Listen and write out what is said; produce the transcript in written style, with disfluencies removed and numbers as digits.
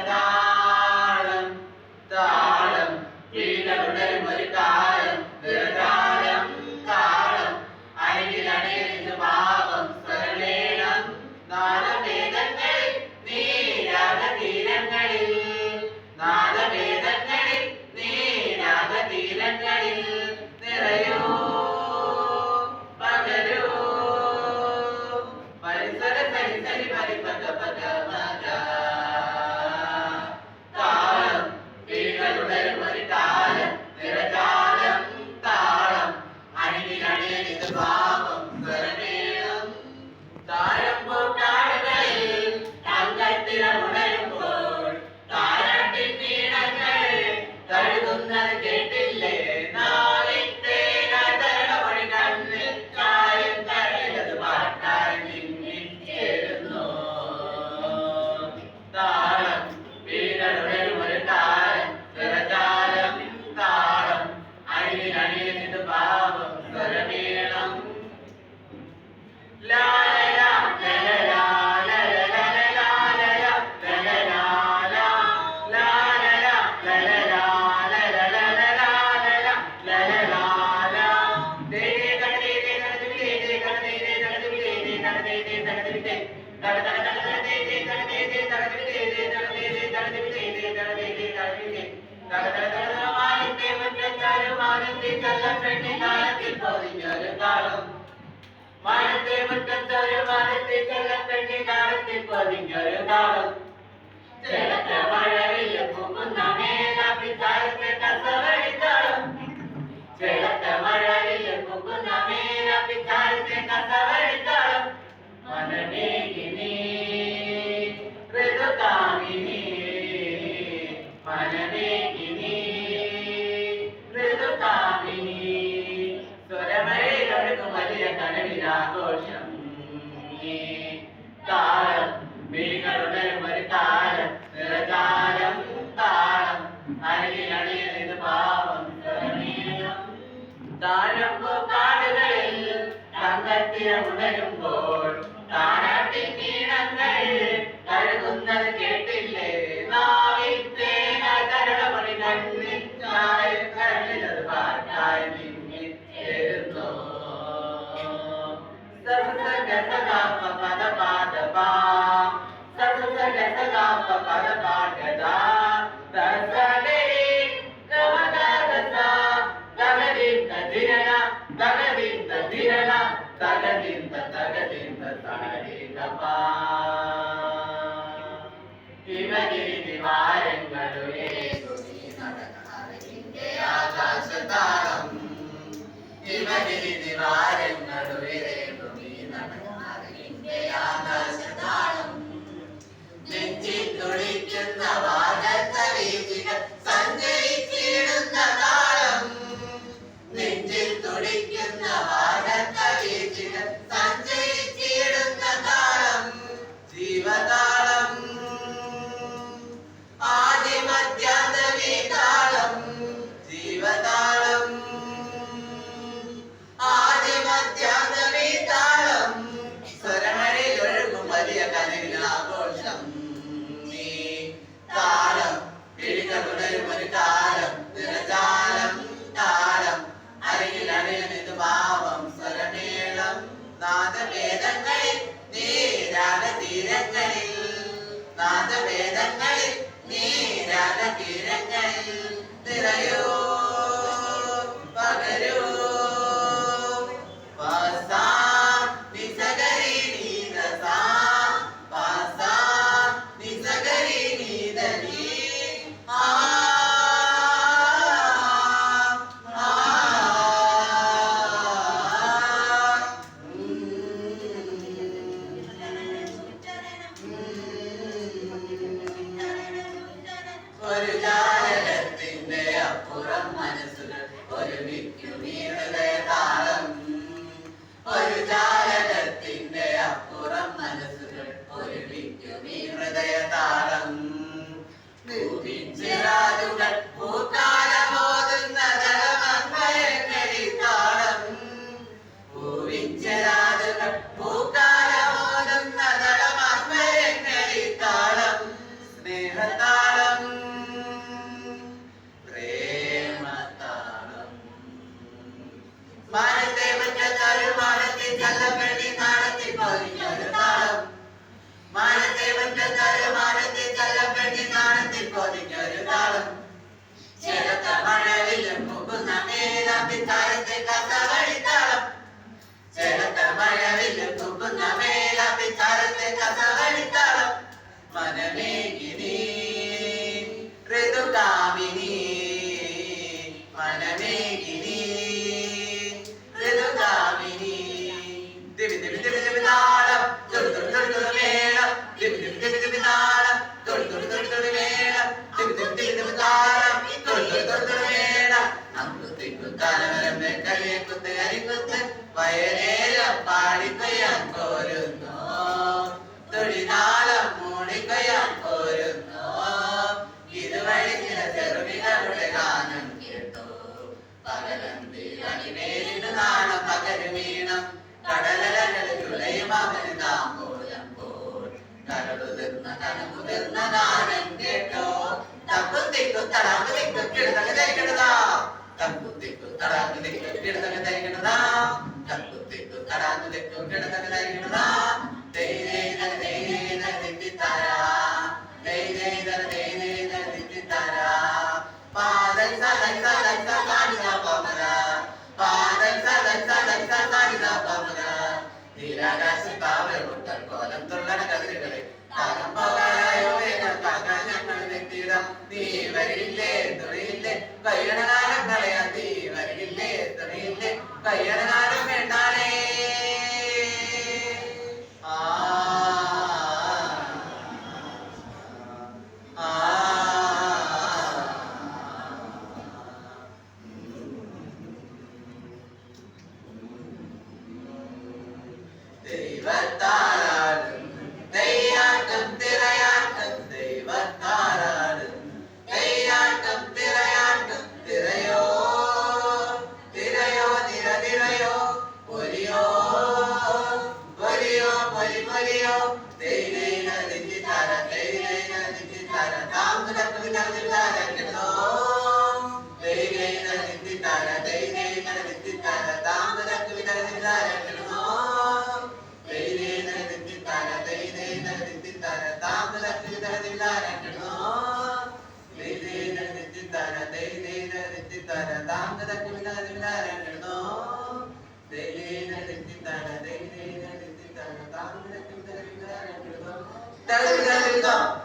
താളം താളം വീണുടരും ഒരു കാലം നിറതാളം താളം അണിയിലണിയുന്ന പാപം സ്വരമേളം നാദവേദങ്ങളിൽ നീരാഗതീരങ്ങളിൽ നാദവേദങ്ങളിൽ നീരാഗതീരങ്ങളിൽ നിറയൂ പകരൂ പരിസര പരിസരി പരിപക പക മക താളം വീണുടരും ഒരു കാലം നിറതാളം താളം അണിയിലണിയുന്ന പാപം സ്വരമേളം താഴമ്പോ കാടുകളിൽ തങ്കത്തിരമുണരുമ്പോൾ താരാട്ടിൻ നീളങ്ങൾ തഴുകുന്നത് കേട്ടില്ലേ നാളിത്തേനൊഴി കണ്ണിൽ ചായം തഴുകത് പാട്ടായി നിന്നിൽ ചേരുന്നു താളം വീണുടരും ഒരു കാലം നിറതാളം താളം അണിയിലണിയുന്നത് പാപം സ്വരമേളം മാനത്തെ മുറ്റത്തൊരു മാനത്തെ ചെല്ലപ്പെട്ടി കാലത്തിൽ പൊതിഞ്ഞൊരു താളം ചെലത്തെ മഴവില്ല പൂക്കുന്ന മേലാപ്പിത്താഴത്തെ കസവഴിത്താളം ചെലത്തെ മഴവില്ല പൂക്കുന്ന മേലാപ്പിത്താഴത്തെ കസവഴിത്താളം മനമേകിനി ഋതുകാമിനി മനമേകിനി ഋതുകാമിനി സ്വരമഴയിലൊഴുകും വലിയ കടലിലാഘോഷം താളം വീണുടരും ഒരു കാലം നിറകാലം താളം അരയിലണിയത് പാവം സ്വരമേളം താഴമ്പോ കാടുകളിൽ തങ്കത്തിരമുണരുമ്പോൾ താരാട്ടിൻ നീളങ്ങൾ കഴുകുന്നത് കേട്ടില്ലേ നാവിൽ തേന കരടമണി കണ്ണിൽ ചായം കരളിലത് പാട്ടായി നിന്നിൽ ചേരുന്നു സസഗസഗാപ പദപാദപാ സസഗസഗാപ പദപാദദാ ദസഗരി ഗമദദസ ദഗദിന്ത ധിരണ ദഗദിന്ത ധിരണ തഗദിന്ത തഗദിന്ത തഗദിന്ദപാ ഹിമഗിരി നിവാരങ്ങളുരേകുമീ നടനാഥിന്റെ ആകാശതാളം ഹിമഗിരി നിവാരങ്ങളുരേകുമീ നടനാഥിന്റെ ആകാശതാളം നെഞ്ചിൽ തുടിക്കുന്ന വാനത്തവീചികൾ സഞ്ചരിച്ചിടുന്ന താളം നെഞ്ചിൽ തുടിക്കുന്ന വാനത്തവീചികൾ സഞ്ചരിച്ചിടുന്ന താളം ജീവതാളം ആദിമധ്യാന്തമേ താളം ജീവതാളം ആദിമധ്യാന്തമേ താളം സ്വരമഴയിൽ ഒഴുകും വലിയ കനവിലാഘോഷം താളം വിളികളുടരും ഒരു കാലം നിറജാലം താളം അരികിലണിയുന്നത് ഭാവം സ്വരമേളം നാദവേദങ്ങളിൽ നീരാഗതീരങ്ങളിൽ നാദവേദങ്ങളിൽ നീരാഗതീരങ്ങളിൽ നിറയൂ പകരൂ പാസാ നിസഗരി നീദസാ പാസാ നിസഗരി നീദനി ഒരു ജാലകത്തിന്റെ അപ്പു അത്തിച്ചാരത്തെ കസവഴിത്താളം ചേലത്തല മഴവില്ലും തൂക്കുന്ന മേലത്തിച്ചാരത്തെ കസവഴിത്താളം മനമേകിനി ഋതുകാമിനി മനമേകിനി ഋതുകാമിനി ദിവി ദിവി ദിവി ദിവി താളം തുളു തുളു തുളു തുളു മേളം ദിവി ദിവി ദിവി ദിവി താളം തുളു തുളു തുളു തുളു മേളം ദിവി ദിവി ദിവി ദിവി താളം തുളു തുളു തുളു തുളു മേളം അമ്പുത്തിക്കു തലവരം കരിക്കുത്ത് കരിക്കുത്ത് വയലേലം പാടിക്കൊയ്യാൻ കോരുന്നു തൊഴിനാളം മൂടിക്കൊയ്യാൻ കോരുന്നു ഇതുവഴി ചില ചെറുവികളുടെ ഗാനം കേട്ടോ പകലന്തി അണിമേലിന് നാണം പകരു വീണം കടലലകളുടെയും അവന് താമ്പോലം പോൽ കരളുതിർന്ന കനമുതിർന്ന നാണം കേട്ടോ തപ്പുത്തിക്കു തടാക്ക് തിക്കു കിടതക ധരിക്കണതാ തപ്പുത്തിക്കു തടാക്ക് തിക്കു കിടതക ധരിക്കണതാ തപ്പുത്തിക്കു തടാക്ക് തിക്കു കിടതക ധരിക്കണതാ കോലം തുള്ളണ കതിരുകളെ കാലം പോകാനായോ വേഗം കാക്കാൻ ഞങ്ങൾ എത്തിയിടാം നീ വരില്ലേ തുണിയില്ലേ കയ്യണകാലം കളയാൻ നീ വരില്ലേ തുണിയില്ലേ കയ്യണകാലം വേണ്ടാലേ ദൈവത്താരാടും ദൈയാട്ടം തിരയാട്ടം ദൈവത്താരാടും ദൈയാട്ടം തിരയാട്ടം തിരയോ തിരയോ തിര തിരയോ പൊലിയോ പൊലിയോ പൊലി പൊലിയോ ദൈനേന ദിച്ചിത്താര ദൈനേന ദിച്ചിത്താര താങ്കുലക്ക് വിതർന്നിട്ടാരോ ദൈനേന ദിച്ചിത്താര ദൈനേന ദിച്ചിത്താര താങ്കുലക്ക് വിതർന്നിട്ടാരോ Tell me